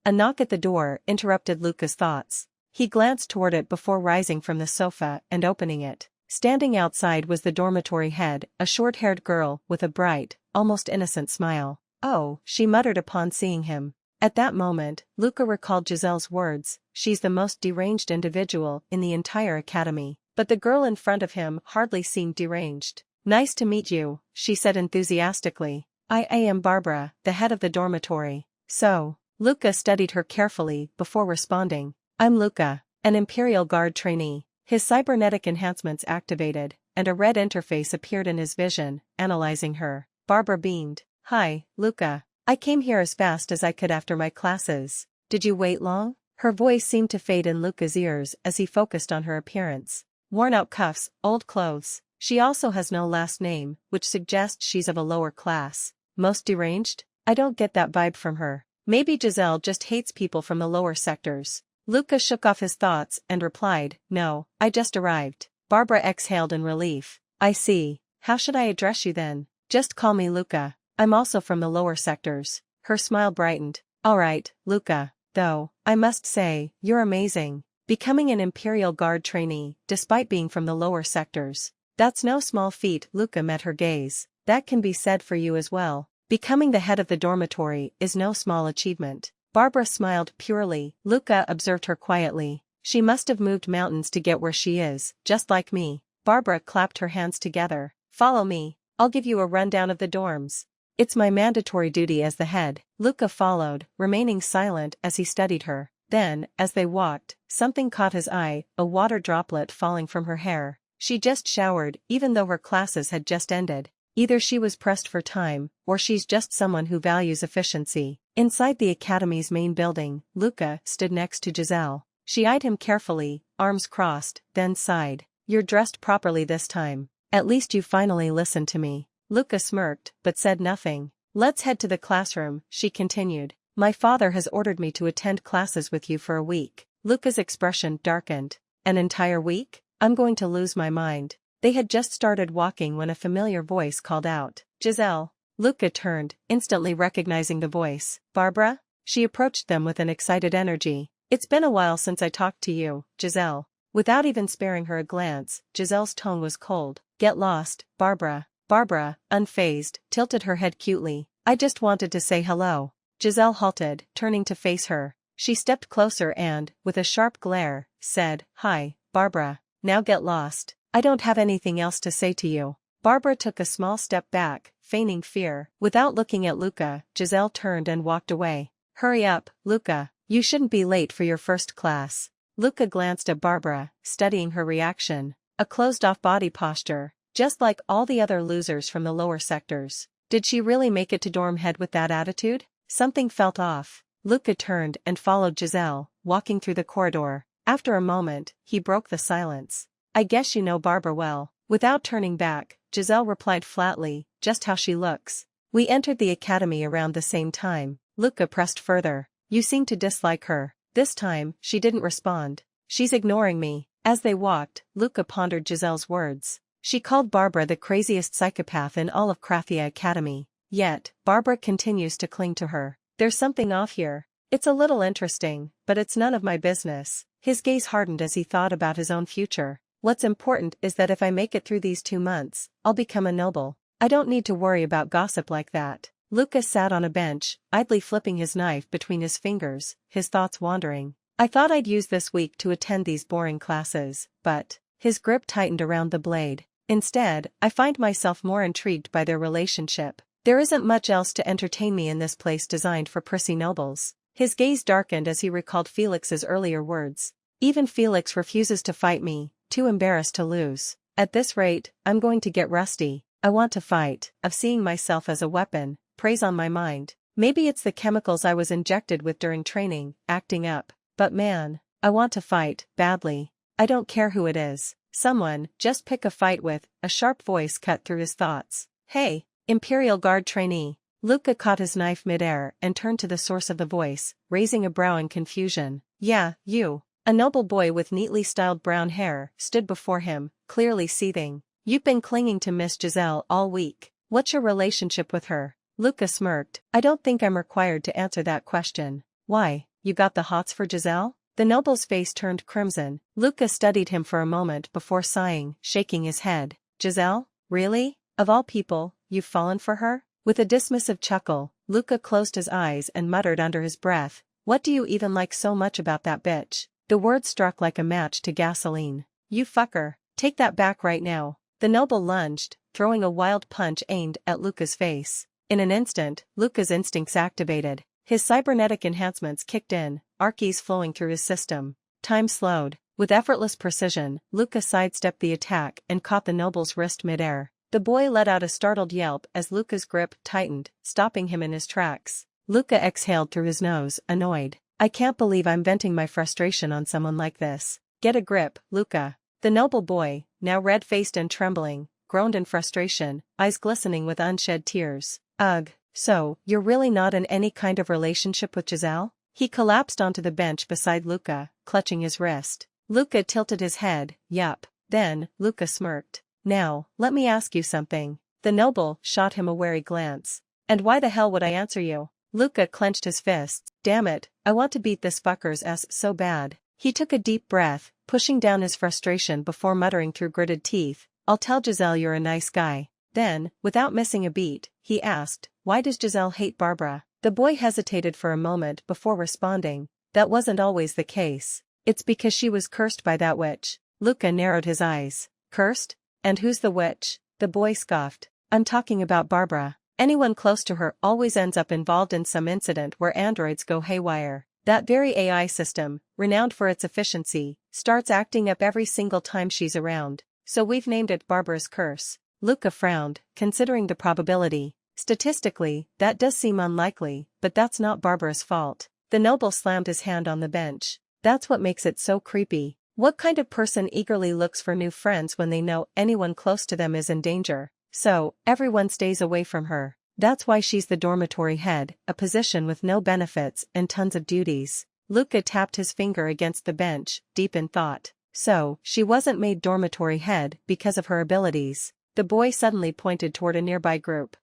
A knock at the door interrupted Luka's thoughts. He glanced toward it before rising from the sofa and opening it. Standing outside was the dormitory head, a short-haired girl with a bright, almost innocent smile. "Oh," she muttered upon seeing him. At that moment, Luka recalled Giselle's words, "She's the most deranged individual in the entire academy." But the girl in front of him hardly seemed deranged. "Nice to meet you," she said enthusiastically. I am Barbara, the head of the dormitory." "So?" Luka studied her carefully before responding. "I'm Luka, an Imperial Guard trainee." His cybernetic enhancements activated, and a red interface appeared in his vision, analyzing her. Barbara beamed. "Hi, Luka. I came here as fast as I could after my classes. Did you wait long?" Her voice seemed to fade in Luka's ears as he focused on her appearance. Worn-out cuffs, old clothes. She also has no last name, which suggests she's of a lower class. Most deranged? I don't get that vibe from her. Maybe Giselle just hates people from the lower sectors. Luka shook off his thoughts and replied, "No, I just arrived." Barbara exhaled in relief. "I see. How should I address you then?" "Just call me Luka. I'm also from the lower sectors." Her smile brightened. "Alright, Luka. Though, I must say, you're amazing. Becoming an Imperial Guard trainee, despite being from the lower sectors. That's no small feat." Luka met her gaze. "That can be said for you as well. Becoming the head of the dormitory is no small achievement." Barbara smiled purely. Luka observed her quietly. "She must have moved mountains to get where she is, just like me." Barbara clapped her hands together. "Follow me. I'll give you a rundown of the dorms." "It's my mandatory duty as the head." Luka followed, remaining silent as he studied her. Then, as they walked, something caught his eye, a water droplet falling from her hair. She just showered, even though her classes had just ended. Either she was pressed for time, or she's just someone who values efficiency. Inside the academy's main building, Luka stood next to Giselle. She eyed him carefully, arms crossed, then sighed. "You're dressed properly this time. At least you finally listened to me." Luka smirked, but said nothing. "Let's head to the classroom," she continued. "My father has ordered me to attend classes with you for a week." Luka's expression darkened. "An entire week? I'm going to lose my mind." They had just started walking when a familiar voice called out, "Giselle." Luka turned, instantly recognizing the voice. "Barbara?" She approached them with an excited energy. "It's been a while since I talked to you, Giselle." Without even sparing her a glance, Giselle's tone was cold. "Get lost, Barbara." Barbara, unfazed, tilted her head cutely. "I just wanted to say hello." Giselle halted, turning to face her. She stepped closer and, with a sharp glare, said, "Hi, Barbara. Now get lost. I don't have anything else to say to you." Barbara took a small step back, feigning fear. Without looking at Luka, Giselle turned and walked away. "Hurry up, Luka. You shouldn't be late for your first class." Luka glanced at Barbara, studying her reaction. A closed-off body posture, just like all the other losers from the lower sectors. Did she really make it to dorm head with that attitude? Something felt off. Luka turned and followed Giselle, walking through the corridor. After a moment, he broke the silence. "I guess you know Barbara well." Without turning back, Giselle replied flatly, "Just how she looks." "We entered the academy around the same time." Luka pressed further. "You seem to dislike her." This time, she didn't respond. "She's ignoring me." As they walked, Luka pondered Giselle's words. She called Barbara the craziest psychopath in all of Accretian Academy. Yet, Barbara continues to cling to her. There's something off here. It's a little interesting, but it's none of my business. His gaze hardened as he thought about his own future. "What's important is that if I make it through these 2 months, I'll become a noble. I don't need to worry about gossip like that." Luka sat on a bench, idly flipping his knife between his fingers, his thoughts wandering. "I thought I'd use this week to attend these boring classes, but..." His grip tightened around the blade. "Instead, I find myself more intrigued by their relationship. There isn't much else to entertain me in this place designed for prissy nobles." His gaze darkened as he recalled Felix's earlier words. "Even Felix refuses to fight me, too embarrassed to lose. At this rate, I'm going to get rusty. I want to fight." Of seeing myself as a weapon, preys on my mind. Maybe it's the chemicals I was injected with during training, acting up. But man, I want to fight, badly. I don't care who it is. "Someone, just pick a fight with," a sharp voice cut through his thoughts. "Hey, Imperial Guard trainee." Luka caught his knife midair and turned to the source of the voice, raising a brow in confusion. "Yeah, you." A noble boy with neatly styled brown hair stood before him, clearly seething. "You've been clinging to Miss Giselle all week. What's your relationship with her?" Luka smirked. "I don't think I'm required to answer that question." "Why, you got the hots for Giselle? The noble's face turned crimson. Luka studied him for a moment before sighing, shaking his head. Giselle? Really? Of all people, you've fallen for her? With a dismissive chuckle, Luka closed his eyes and muttered under his breath, what do you even like so much about that bitch? The word struck like a match to gasoline. You fucker, take that back right now. The noble lunged, throwing a wild punch aimed at Luka's face. In an instant, Luka's instincts activated. His cybernetic enhancements kicked in, archees flowing through his system. Time slowed. With effortless precision, Luka sidestepped the attack and caught the noble's wrist midair. The boy let out a startled yelp as Luka's grip tightened, stopping him in his tracks. Luka exhaled through his nose, annoyed. I can't believe I'm venting my frustration on someone like this. Get a grip, Luka. The noble boy, now red-faced and trembling, groaned in frustration, eyes glistening with unshed tears. Ugh, so, you're really not in any kind of relationship with Giselle? He collapsed onto the bench beside Luka, clutching his wrist. Luka tilted his head, yup. Then, Luka smirked. Now, let me ask you something. The noble shot him a wary glance. And why the hell would I answer you? Luka clenched his fists. Damn it, I want to beat this fucker's ass so bad. He took a deep breath, pushing down his frustration before muttering through gritted teeth, I'll tell Giselle you're a nice guy. Then, without missing a beat, he asked, why does Giselle hate Barbara? The boy hesitated for a moment before responding, that wasn't always the case. It's because she was cursed by that witch. Luka narrowed his eyes. Cursed? And who's the witch? The boy scoffed. I'm talking about Barbara. Anyone close to her always ends up involved in some incident where androids go haywire. That very AI system, renowned for its efficiency, starts acting up every single time she's around. So we've named it Barbara's curse. Luka frowned, considering the probability. Statistically, that does seem unlikely, but that's not Barbara's fault. The noble slammed his hand on the bench. That's what makes it so creepy. What kind of person eagerly looks for new friends when they know anyone close to them is in danger? So, everyone stays away from her. That's why she's the dormitory head, a position with no benefits and tons of duties. Luka tapped his finger against the bench, deep in thought. So, she wasn't made dormitory head because of her abilities. The boy suddenly pointed toward a nearby group.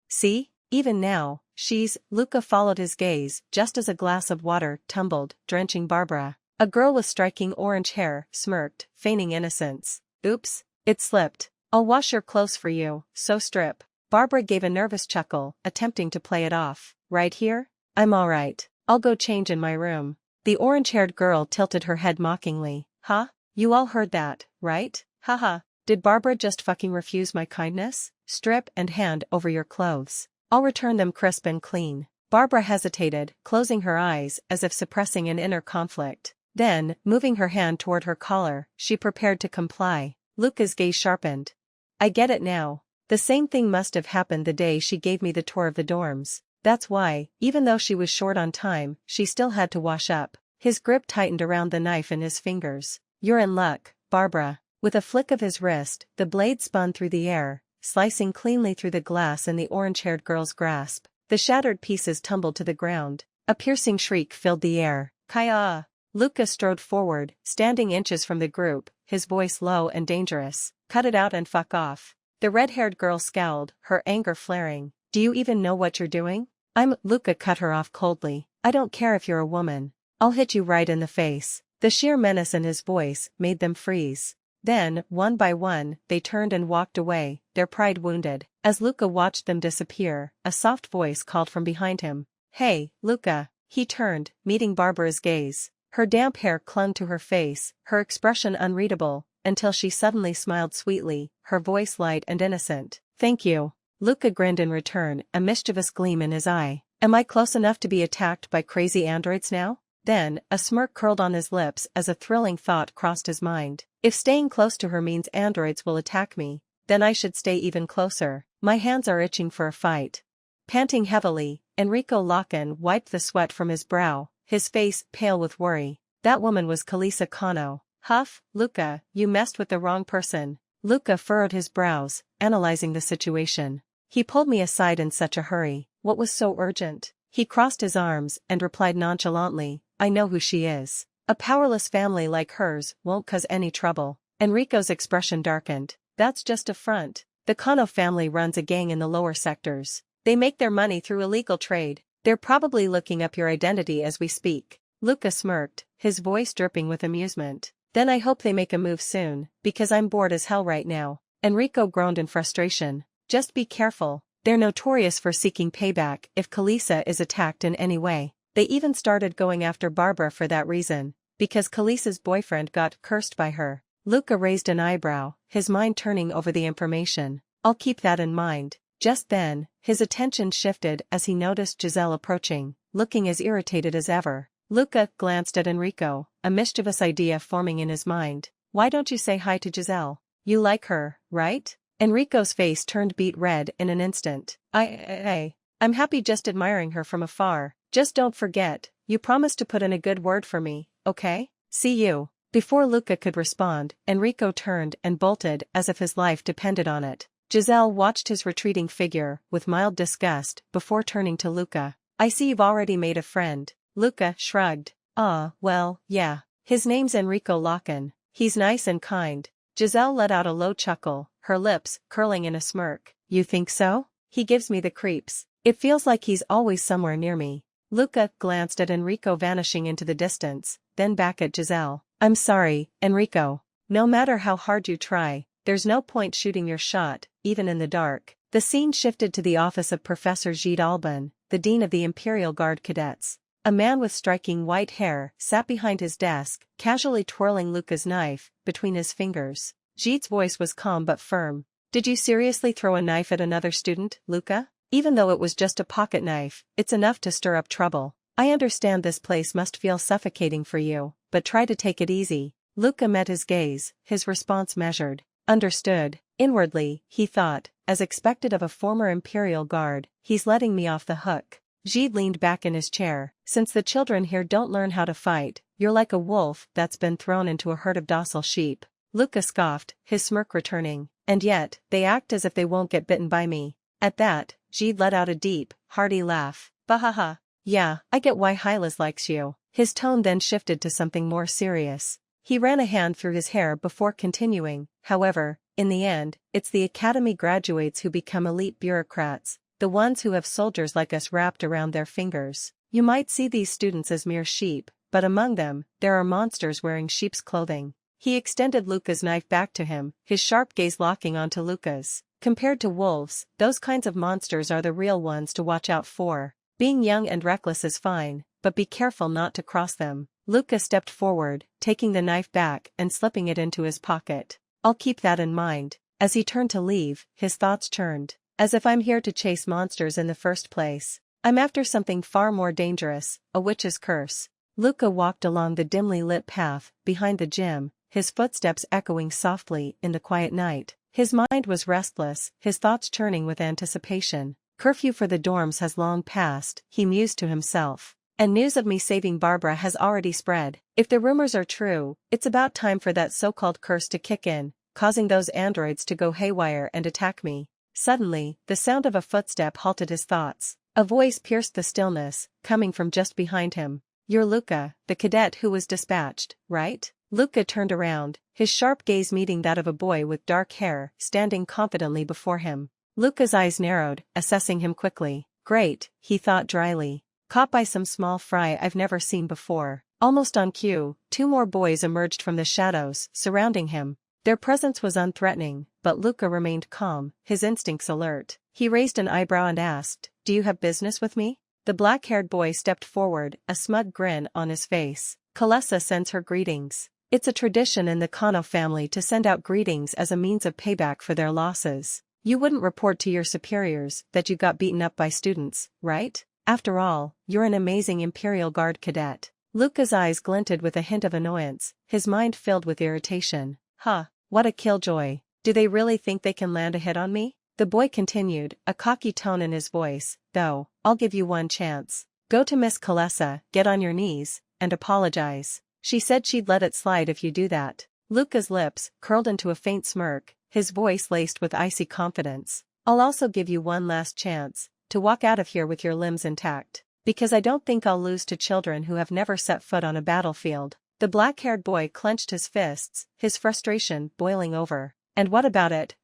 See? Even now, she's— Luka followed his gaze just as a glass of water tumbled, drenching Barbara. A girl with striking orange hair smirked, feigning innocence. Oops, it slipped. I'll wash your clothes for you, so strip. Barbara gave a nervous chuckle, attempting to play it off. Right here? I'm alright. I'll go change in my room. The orange-haired girl tilted her head mockingly. Huh? You all heard that, right? Haha. Did Barbara just fucking refuse my kindness? Strip and hand over your clothes. I'll return them crisp and clean. Barbara hesitated, closing her eyes as if suppressing an inner conflict. Then, moving her hand toward her collar, she prepared to comply. Luka's gaze sharpened. I get it now. The same thing must have happened the day she gave me the tour of the dorms. That's why, even though she was short on time, she still had to wash up. His grip tightened around the knife in his fingers. You're in luck, Barbara. With a flick of his wrist, the blade spun through the air, slicing cleanly through the glass in the orange-haired girl's grasp. The shattered pieces tumbled to the ground. A piercing shriek filled the air. Kaya! Luka strode forward, standing inches from the group, his voice low and dangerous. Cut it out and fuck off. The red-haired girl scowled, her anger flaring. Do you even know what you're doing? Luka cut her off coldly. I don't care if you're a woman. I'll hit you right in the face. The sheer menace in his voice made them freeze. Then, one by one, they turned and walked away, their pride wounded. As Luka watched them disappear, a soft voice called from behind him. Hey, Luka. He turned, meeting Barbara's gaze. Her damp hair clung to her face, her expression unreadable, until she suddenly smiled sweetly, her voice light and innocent. Thank you. Luka grinned in return, a mischievous gleam in his eye. Am I close enough to be attacked by crazy androids now? Then, a smirk curled on his lips as a thrilling thought crossed his mind. If staying close to her means androids will attack me, then I should stay even closer. My hands are itching for a fight. Panting heavily, Enrico Locken wiped the sweat from his brow, his face pale with worry. That woman was Kalisa Kano. Huff, Luka, you messed with the wrong person. Luka furrowed his brows, analyzing the situation. He pulled me aside in such a hurry. What was so urgent? He crossed his arms and replied nonchalantly, I know who she is. A powerless family like hers won't cause any trouble. Enrico's expression darkened. That's just a front. The Kano family runs a gang in the lower sectors. They make their money through illegal trade. They're probably looking up your identity as we speak. Luka smirked, his voice dripping with amusement. Then I hope they make a move soon, because I'm bored as hell right now. Enrico groaned in frustration. Just be careful, they're notorious for seeking payback if Kalisa is attacked in any way. They even started going after Barbara for that reason, because Kalisa's boyfriend got cursed by her. Luka raised an eyebrow, his mind turning over the information. I'll keep that in mind. Just then, his attention shifted as he noticed Giselle approaching, looking as irritated as ever. Luka glanced at Enrico, a mischievous idea forming in his mind. Why don't you say hi to Giselle? You like her, right? Enrico's face turned beet red in an instant. I'm happy just admiring her from afar. Just don't forget, you promised to put in a good word for me, okay? See you. Before Luka could respond, Enrico turned and bolted as if his life depended on it. Giselle watched his retreating figure with mild disgust before turning to Luka. I see you've already made a friend. Luka shrugged. Well, yeah. His name's Enrico Locken. He's nice and kind. Giselle let out a low chuckle, her lips curling in a smirk. You think so? He gives me the creeps. It feels like he's always somewhere near me. Luka glanced at Enrico vanishing into the distance, then back at Giselle. I'm sorry, Enrico. No matter how hard you try, there's no point shooting your shot, even in the dark. The scene shifted to the office of Professor Gide Alban, the dean of the Imperial Guard cadets. A man with striking white hair sat behind his desk, casually twirling Luka's knife between his fingers. Gide's voice was calm but firm. Did you seriously throw a knife at another student, Luka? Even though it was just a pocket knife, it's enough to stir up trouble. I understand this place must feel suffocating for you, but try to take it easy. Luka met his gaze, his response measured. Understood. Inwardly, he thought, as expected of a former Imperial Guard, he's letting me off the hook. Gide leaned back in his chair. Since the children here don't learn how to fight, you're like a wolf that's been thrown into a herd of docile sheep. Luka scoffed, his smirk returning. And yet, they act as if they won't get bitten by me. At that, Gide let out a deep, hearty laugh. Bahaha. Yeah, I get why Hylas likes you. His tone then shifted to something more serious. He ran a hand through his hair before continuing. However, in the end, it's the academy graduates who become elite bureaucrats, the ones who have soldiers like us wrapped around their fingers. You might see these students as mere sheep, but among them, there are monsters wearing sheep's clothing. He extended Luka's knife back to him, his sharp gaze locking onto Luka's. Compared to wolves, those kinds of monsters are the real ones to watch out for. Being young and reckless is fine, but be careful not to cross them. Luka stepped forward, taking the knife back and slipping it into his pocket. I'll keep that in mind. As he turned to leave, his thoughts churned. As if I'm here to chase monsters in the first place. I'm after something far more dangerous, a witch's curse. Luka walked along the dimly lit path behind the gym, his footsteps echoing softly in the quiet night. His mind was restless, his thoughts churning with anticipation. Curfew for the dorms has long passed, he mused to himself. And news of me saving Barbara has already spread. If the rumors are true, it's about time for that so-called curse to kick in, causing those androids to go haywire and attack me. Suddenly, the sound of a footstep halted his thoughts. A voice pierced the stillness, coming from just behind him. You're Luka, the cadet who was dispatched, right? Luka turned around, his sharp gaze meeting that of a boy with dark hair standing confidently before him. Luka's eyes narrowed, assessing him quickly. Great, he thought dryly. Caught by some small fry I've never seen before. Almost on cue, two more boys emerged from the shadows, surrounding him. Their presence was unthreatening, but Luka remained calm, his instincts alert. He raised an eyebrow and asked, "Do you have business with me?" The black-haired boy stepped forward, a smug grin on his face. Kalesa sends her greetings. It's a tradition in the Kano family to send out greetings as a means of payback for their losses. You wouldn't report to your superiors that you got beaten up by students, right? After all, you're an amazing Imperial Guard cadet. Luka's eyes glinted with a hint of annoyance, his mind filled with irritation. What a killjoy. Do they really think they can land a hit on me? The boy continued, a cocky tone in his voice, though, I'll give you one chance. Go to Miss Kalesa, get on your knees, and apologize. She said she'd let it slide if you do that. Luka's lips curled into a faint smirk, his voice laced with icy confidence. I'll also give you one last chance, to walk out of here with your limbs intact. Because I don't think I'll lose to children who have never set foot on a battlefield. The black-haired boy clenched his fists, his frustration boiling over. And what about it,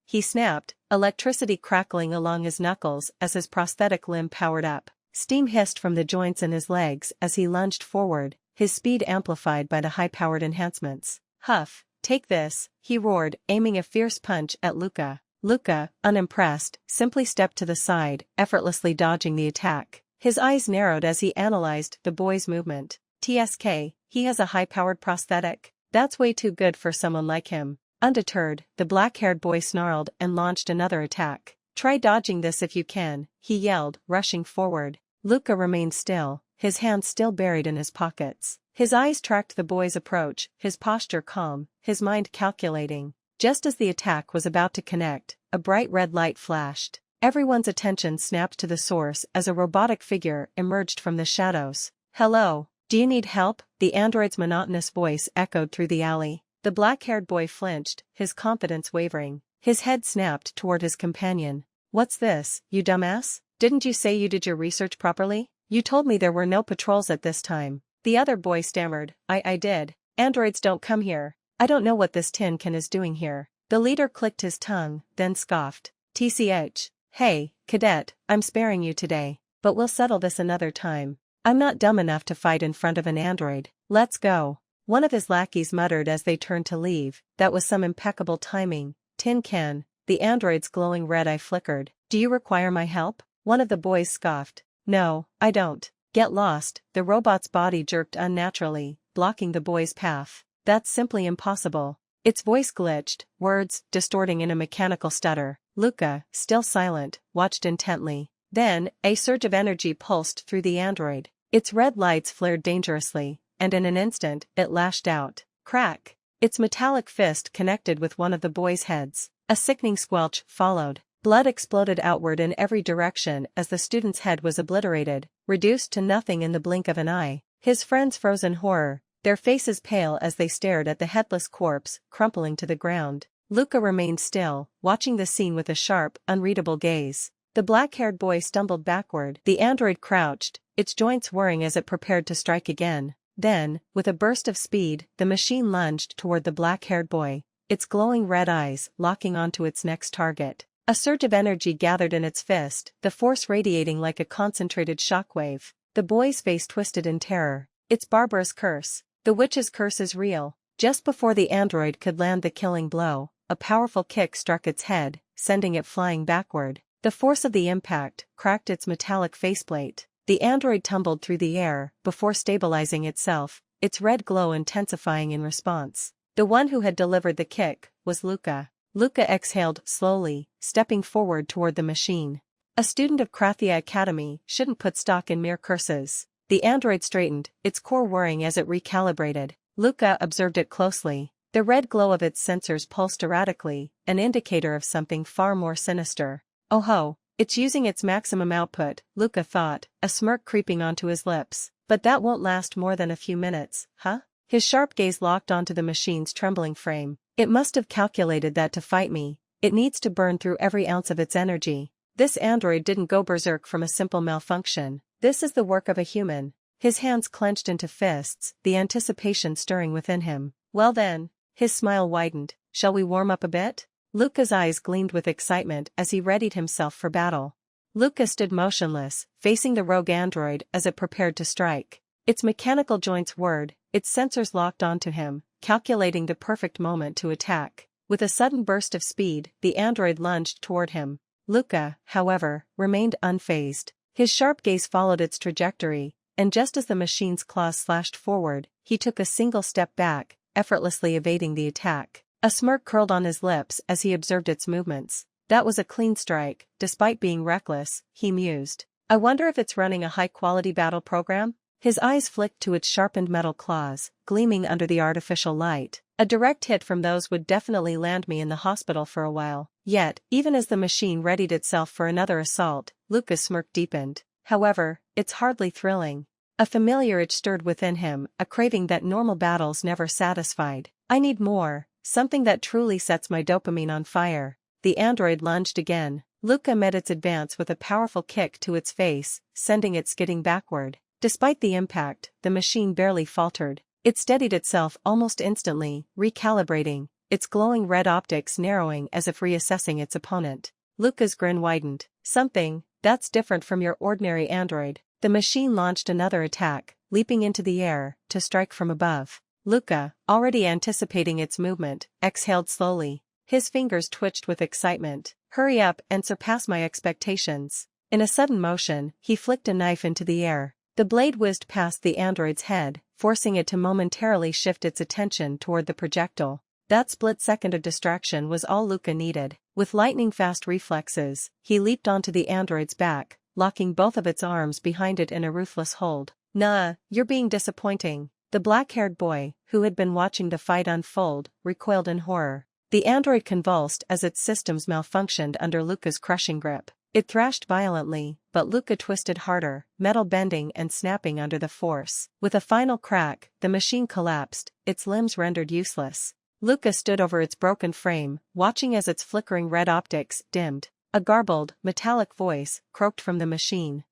he snapped, electricity crackling along his knuckles as his prosthetic limb powered up. Steam hissed from the joints in his legs as he lunged forward, his speed amplified by the high-powered enhancements. Huff, take this, he roared, aiming a fierce punch at Luka. Luka, unimpressed, simply stepped to the side, effortlessly dodging the attack. His eyes narrowed as he analyzed the boy's movement. TSK, he has a high-powered prosthetic? That's way too good for someone like him. Undeterred, the black-haired boy snarled and launched another attack. Try dodging this if you can, he yelled, rushing forward. Luka remained still, his hands still buried in his pockets. His eyes tracked the boy's approach, his posture calm, his mind calculating. Just as the attack was about to connect, a bright red light flashed. Everyone's attention snapped to the source as a robotic figure emerged from the shadows. Hello, do you need help? The android's monotonous voice echoed through the alley. The black-haired boy flinched, his confidence wavering. His head snapped toward his companion. What's this, you dumbass? Didn't you say you did your research properly? You told me there were no patrols at this time. The other boy stammered. I did. Androids don't come here. I don't know what this tin can is doing here. The leader clicked his tongue, then scoffed. TCH. Hey, cadet, I'm sparing you today. But we'll settle this another time. I'm not dumb enough to fight in front of an android. Let's go. One of his lackeys muttered as they turned to leave. That was some impeccable timing. Tin can. The android's glowing red eye flickered. Do you require my help? One of the boys scoffed. No, I don't. Get lost. The robot's body jerked unnaturally, blocking the boy's path. That's simply impossible. Its voice glitched, words distorting in a mechanical stutter. Luka, still silent, watched intently. Then, a surge of energy pulsed through the android. Its red lights flared dangerously, and in an instant, it lashed out. Crack! Its metallic fist connected with one of the boy's heads. A sickening squelch followed. Blood exploded outward in every direction as the student's head was obliterated, reduced to nothing in the blink of an eye. His friends froze in horror, their faces pale as they stared at the headless corpse, crumpling to the ground. Luka remained still, watching the scene with a sharp, unreadable gaze. The black-haired boy stumbled backward. The android crouched, its joints whirring as it prepared to strike again. Then, with a burst of speed, the machine lunged toward the black-haired boy, its glowing red eyes locking onto its next target. A surge of energy gathered in its fist, the force radiating like a concentrated shockwave. The boy's face twisted in terror. It's barbarous curse. The witch's curse is real. Just before the android could land the killing blow, a powerful kick struck its head, sending it flying backward. The force of the impact cracked its metallic faceplate. The android tumbled through the air, before stabilizing itself, its red glow intensifying in response. The one who had delivered the kick was Luka. Luka exhaled slowly, stepping forward toward the machine. A student of Accretian Academy shouldn't put stock in mere curses. The android straightened, its core whirring as it recalibrated. Luka observed it closely. The red glow of its sensors pulsed erratically, an indicator of something far more sinister. Oh ho, it's using its maximum output, Luka thought, a smirk creeping onto his lips. But that won't last more than a few minutes, huh? His sharp gaze locked onto the machine's trembling frame. It must have calculated that to fight me, it needs to burn through every ounce of its energy. This android didn't go berserk from a simple malfunction. This is the work of a human. His hands clenched into fists, the anticipation stirring within him. Well then, his smile widened. Shall we warm up a bit? Luka's eyes gleamed with excitement as he readied himself for battle. Luka stood motionless, facing the rogue android as it prepared to strike. Its mechanical joints whirred, its sensors locked onto him, calculating the perfect moment to attack. With a sudden burst of speed, the android lunged toward him. Luka, however, remained unfazed. His sharp gaze followed its trajectory, and just as the machine's claws slashed forward, he took a single step back, effortlessly evading the attack. A smirk curled on his lips as he observed its movements. That was a clean strike, despite being reckless, he mused. I wonder if it's running a high-quality battle program? His eyes flicked to its sharpened metal claws, gleaming under the artificial light. A direct hit from those would definitely land me in the hospital for a while. Yet, even as the machine readied itself for another assault, Luka's smirk deepened. However, it's hardly thrilling. A familiar itch stirred within him, a craving that normal battles never satisfied. I need more, something that truly sets my dopamine on fire. The android lunged again. Luka met its advance with a powerful kick to its face, sending it skidding backward. Despite the impact, the machine barely faltered. It steadied itself almost instantly, recalibrating, its glowing red optics narrowing as if reassessing its opponent. Luka's grin widened. Something That's different from your ordinary android. The machine launched another attack, leaping into the air, to strike from above. Luka, already anticipating its movement, exhaled slowly. His fingers twitched with excitement. Hurry up and surpass my expectations. In a sudden motion, he flicked a knife into the air. The blade whizzed past the android's head, forcing it to momentarily shift its attention toward the projectile. That split second of distraction was all Luka needed. With lightning-fast reflexes, he leaped onto the android's back, locking both of its arms behind it in a ruthless hold. Nah, you're being disappointing. The black-haired boy, who had been watching the fight unfold, recoiled in horror. The android convulsed as its systems malfunctioned under Luka's crushing grip. It thrashed violently, but Luka twisted harder, metal bending and snapping under the force. With a final crack, the machine collapsed, its limbs rendered useless. Luka stood over its broken frame, watching as its flickering red optics dimmed. A garbled, metallic voice croaked from the machine.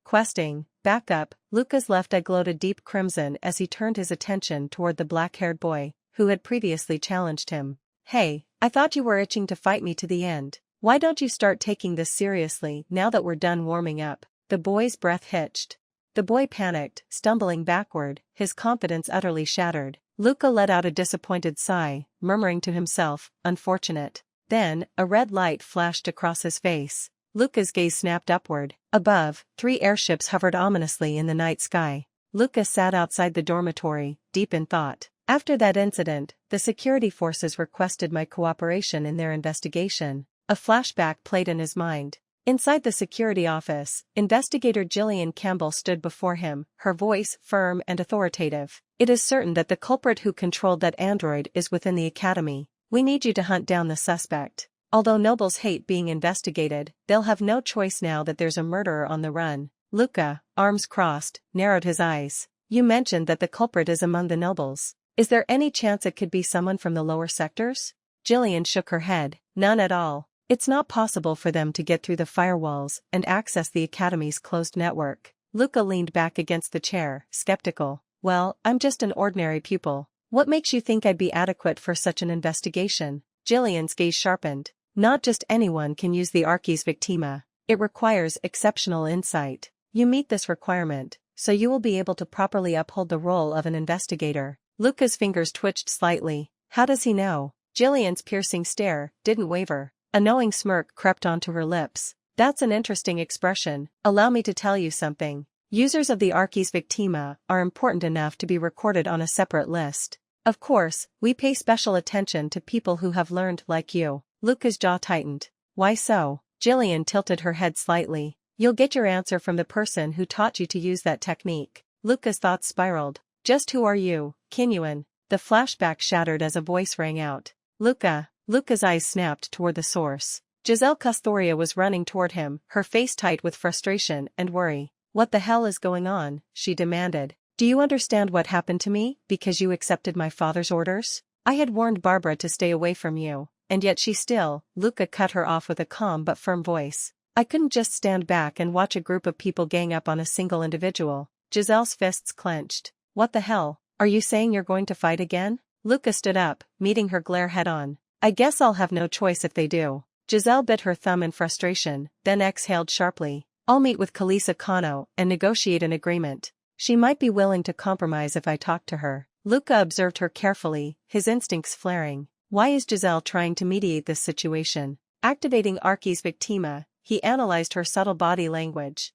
Questing, back up. Luka's left eye glowed a deep crimson as he turned his attention toward the black-haired boy, who had previously challenged him. Hey, I thought you were itching to fight me to the end. Why don't you start taking this seriously now that we're done warming up? The boy's breath hitched. The boy panicked, stumbling backward, his confidence utterly shattered. Luka let out a disappointed sigh, murmuring to himself, unfortunate. Then, a red light flashed across his face. Luka's gaze snapped upward. Above, 3 airships hovered ominously in the night sky. Luka sat outside the dormitory, deep in thought. After that incident, the security forces requested my cooperation in their investigation. A flashback played in his mind. Inside the security office, investigator Jillian Campbell stood before him, her voice firm and authoritative. It is certain that the culprit who controlled that android is within the academy. We need you to hunt down the suspect. Although nobles hate being investigated, they'll have no choice now that there's a murderer on the run. Luka, arms crossed, narrowed his eyes. You mentioned that the culprit is among the nobles. Is there any chance it could be someone from the lower sectors? Jillian shook her head. None at all. It's not possible for them to get through the firewalls and access the academy's closed network. Luka leaned back against the chair, skeptical. Well, I'm just an ordinary pupil. What makes you think I'd be adequate for such an investigation? Jillian's gaze sharpened. Not just anyone can use the Arcane Victima. It requires exceptional insight. You meet this requirement, so you will be able to properly uphold the role of an investigator. Luka's fingers twitched slightly. How does he know? Jillian's piercing stare didn't waver. A knowing smirk crept onto her lips. That's an interesting expression. Allow me to tell you something. Users of the Arcane Victima are important enough to be recorded on a separate list. Of course, we pay special attention to people who have learned like you. Luka's jaw tightened. Why so? Jillian tilted her head slightly. You'll get your answer from the person who taught you to use that technique. Luka's thoughts spiraled. Just who are you, Kinyuan? The flashback shattered as a voice rang out. Luka. Luka's eyes snapped toward the source. Giselle Custoria was running toward him, her face tight with frustration and worry. What the hell is going on? She demanded. Do you understand what happened to me because you accepted my father's orders? I had warned Barbara to stay away from you, and yet she still. Luka cut her off with a calm but firm voice. I couldn't just stand back and watch a group of people gang up on a single individual. Giselle's fists clenched. What the hell? Are you saying you're going to fight again? Luka stood up, meeting her glare head-on. I guess I'll have no choice if they do. Giselle bit her thumb in frustration, then exhaled sharply. I'll meet with Kalisa Kano and negotiate an agreement. She might be willing to compromise if I talk to her. Luka observed her carefully, his instincts flaring. Why is Giselle trying to mediate this situation? Activating Arcane Victima, he analyzed her subtle body language.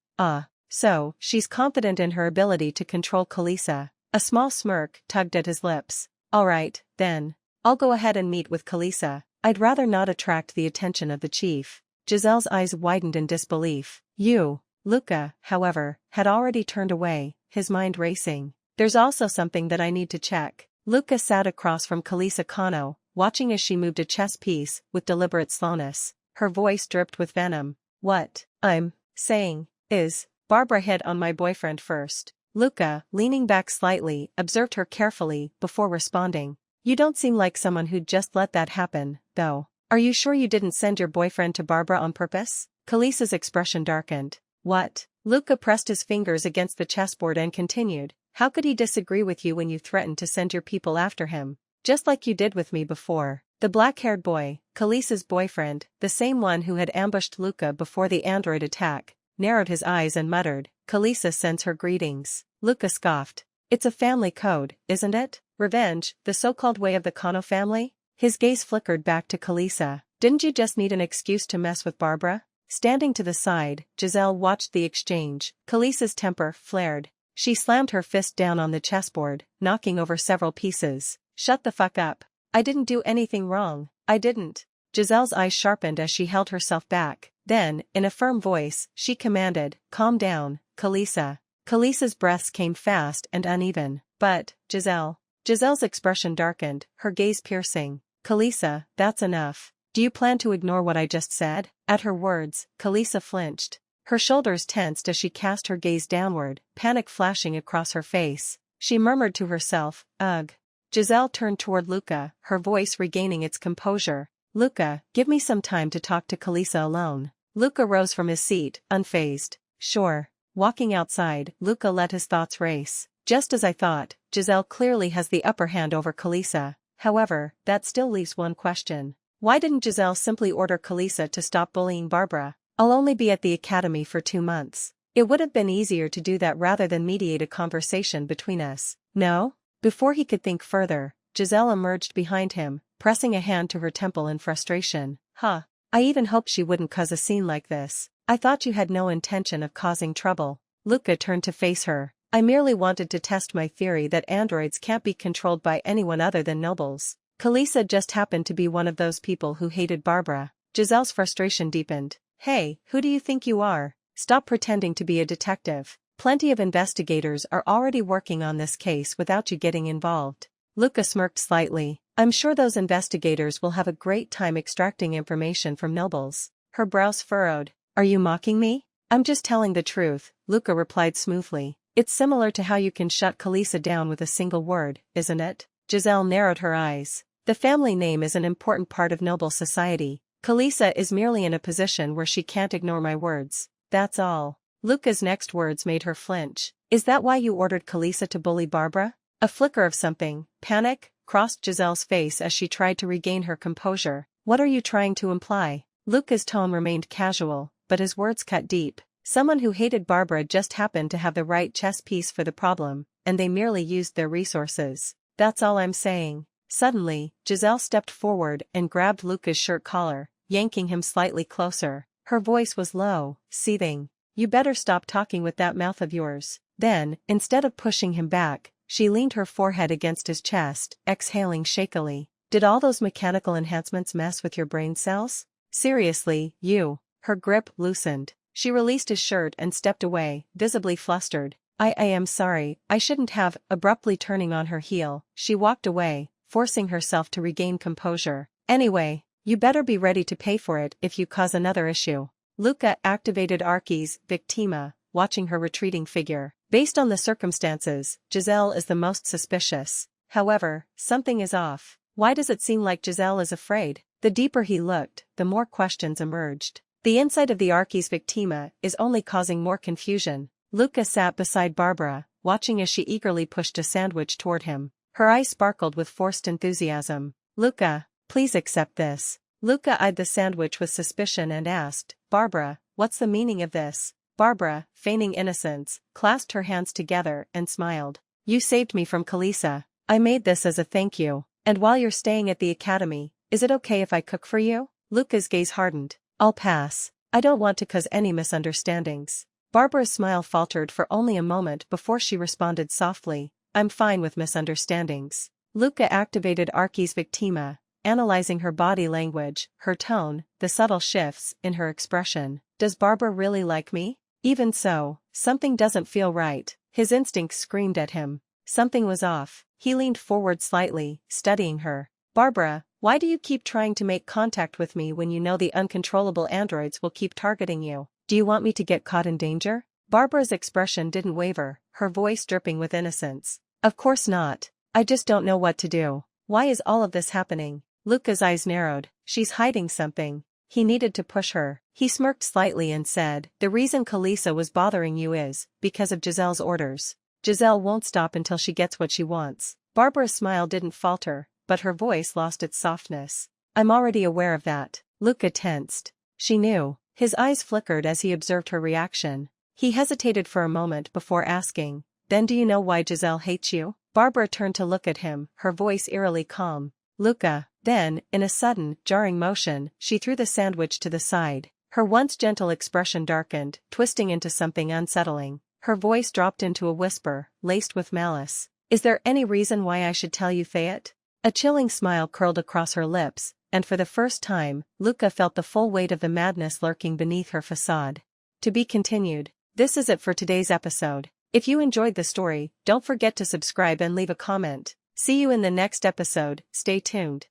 So, she's confident in her ability to control Kalisa. A small smirk tugged at his lips. All right, then. I'll go ahead and meet with Kalisa. I'd rather not attract the attention of the chief. Giselle's eyes widened in disbelief. You. Luka, however, had already turned away, his mind racing. There's also something that I need to check. Luka sat across from Kalisa Kano, watching as she moved a chess piece with deliberate slowness. Her voice dripped with venom. What I'm saying is, Barbara hit on my boyfriend first. Luka, leaning back slightly, observed her carefully before responding. You don't seem like someone who'd just let that happen, though. Are you sure you didn't send your boyfriend to Barbara on purpose? Kalisa's expression darkened. What? Luka pressed his fingers against the chessboard and continued. How could he disagree with you when you threatened to send your people after him? Just like you did with me before. The black-haired boy, Khaleesi's boyfriend, the same one who had ambushed Luka before the android attack, narrowed his eyes and muttered, "Khaleesi sends her greetings." Luka scoffed. "It's a family code, isn't it? Revenge, the so-called way of the Kano family?" His gaze flickered back to Khaleesi. "Didn't you just need an excuse to mess with Barbara?" Standing to the side, Giselle watched the exchange. Khaleesi's temper flared. She slammed her fist down on the chessboard, knocking over several pieces. "Shut the fuck up. I didn't do anything wrong. I didn't." Giselle's eyes sharpened as she held herself back. Then, in a firm voice, she commanded, "Calm down, Khaleesi." Khaleesi's breaths came fast and uneven. "But, Giselle." Giselle's expression darkened, her gaze piercing. "Khaleesi, that's enough. Do you plan to ignore what I just said?" At her words, Khaleesi flinched. Her shoulders tensed as she cast her gaze downward, panic flashing across her face. She murmured to herself, "Ugh." Giselle turned toward Luka, her voice regaining its composure. "Luka, give me some time to talk to Khaleesi alone." Luka rose from his seat, unfazed. "Sure." Walking outside, Luka let his thoughts race. "Just as I thought, Giselle clearly has the upper hand over Khaleesi. However, that still leaves one question. Why didn't Giselle simply order Khaleesi to stop bullying Barbara? I'll only be at the academy for 2 months. It would have been easier to do that rather than mediate a conversation between us. No?" Before he could think further, Giselle emerged behind him, pressing a hand to her temple in frustration. "Huh. I even hoped she wouldn't cause a scene like this. I thought you had no intention of causing trouble." Luka turned to face her. "I merely wanted to test my theory that androids can't be controlled by anyone other than nobles. Khaleesi just happened to be one of those people who hated Barbara." Giselle's frustration deepened. "Hey, who do you think you are? Stop pretending to be a detective. Plenty of investigators are already working on this case without you getting involved." Luka smirked slightly. "I'm sure those investigators will have a great time extracting information from nobles." Her brows furrowed. "Are you mocking me?" "I'm just telling the truth," Luka replied smoothly. "It's similar to how you can shut Khaleesi down with a single word, isn't it?" Giselle narrowed her eyes. "The family name is an important part of noble society. Khaleesi is merely in a position where she can't ignore my words. That's all." Luka's next words made her flinch. "Is that why you ordered Khaleesi to bully Barbara?" A flicker of something, panic, crossed Giselle's face as she tried to regain her composure. "What are you trying to imply?" Luka's tone remained casual, but his words cut deep. "Someone who hated Barbara just happened to have the right chess piece for the problem, and they merely used their resources. That's all I'm saying." Suddenly, Giselle stepped forward and grabbed Luka's shirt collar, yanking him slightly closer. Her voice was low, seething. "You better stop talking with that mouth of yours." Then, instead of pushing him back, she leaned her forehead against his chest, exhaling shakily. "Did all those mechanical enhancements mess with your brain cells? Seriously, you?" Her grip loosened. She released his shirt and stepped away, visibly flustered. I am sorry, I shouldn't have." Abruptly turning on her heel, she walked away, forcing herself to regain composure. "Anyway, you better be ready to pay for it if you cause another issue." Luka activated Arcie's Victima, watching her retreating figure. Based on the circumstances, Giselle is the most suspicious. However, something is off. Why does it seem like Giselle is afraid? The deeper he looked, the more questions emerged. The insight of the Arcie's Victima is only causing more confusion. Luka sat beside Barbara, watching as she eagerly pushed a sandwich toward him. Her eyes sparkled with forced enthusiasm. "Luka, please accept this." Luka eyed the sandwich with suspicion and asked, "Barbara, what's the meaning of this?" Barbara, feigning innocence, clasped her hands together and smiled. "You saved me from Khaleesi. I made this as a thank you. And while you're staying at the academy, is it okay if I cook for you?" Luka's gaze hardened. "I'll pass. I don't want to cause any misunderstandings." Barbara's smile faltered for only a moment before she responded softly, "I'm fine with misunderstandings." Luka activated Arcie's Victima, analyzing her body language, her tone, the subtle shifts in her expression. "Does Barbara really like me? Even so, something doesn't feel right." His instincts screamed at him. Something was off. He leaned forward slightly, studying her. "Barbara, why do you keep trying to make contact with me when you know the uncontrollable androids will keep targeting you? Do you want me to get caught in danger?" Barbara's expression didn't waver, her voice dripping with innocence. "Of course not. I just don't know what to do. Why is all of this happening?" Luka's eyes narrowed. "She's hiding something." He needed to push her. He smirked slightly and said, "The reason Khaleesi was bothering you is because of Giselle's orders. Giselle won't stop until she gets what she wants." Barbara's smile didn't falter, but her voice lost its softness. I'm already aware of that. Luka tensed. She knew. His eyes flickered as he observed her reaction. He hesitated for a moment before asking, then do you know why Giselle hates you? Barbara turned to look at him, her voice eerily calm. Luka. Then, in a sudden, jarring motion, she threw the sandwich to the side. Her once gentle expression darkened, twisting into something unsettling. Her voice dropped into a whisper, laced with malice. Is there any reason why I should tell you, Fayette? A chilling smile curled across her lips, and for the first time, Luka felt the full weight of the madness lurking beneath her facade. To be continued. This is it for today's episode. If you enjoyed the story, don't forget to subscribe and leave a comment. See you in the next episode, stay tuned.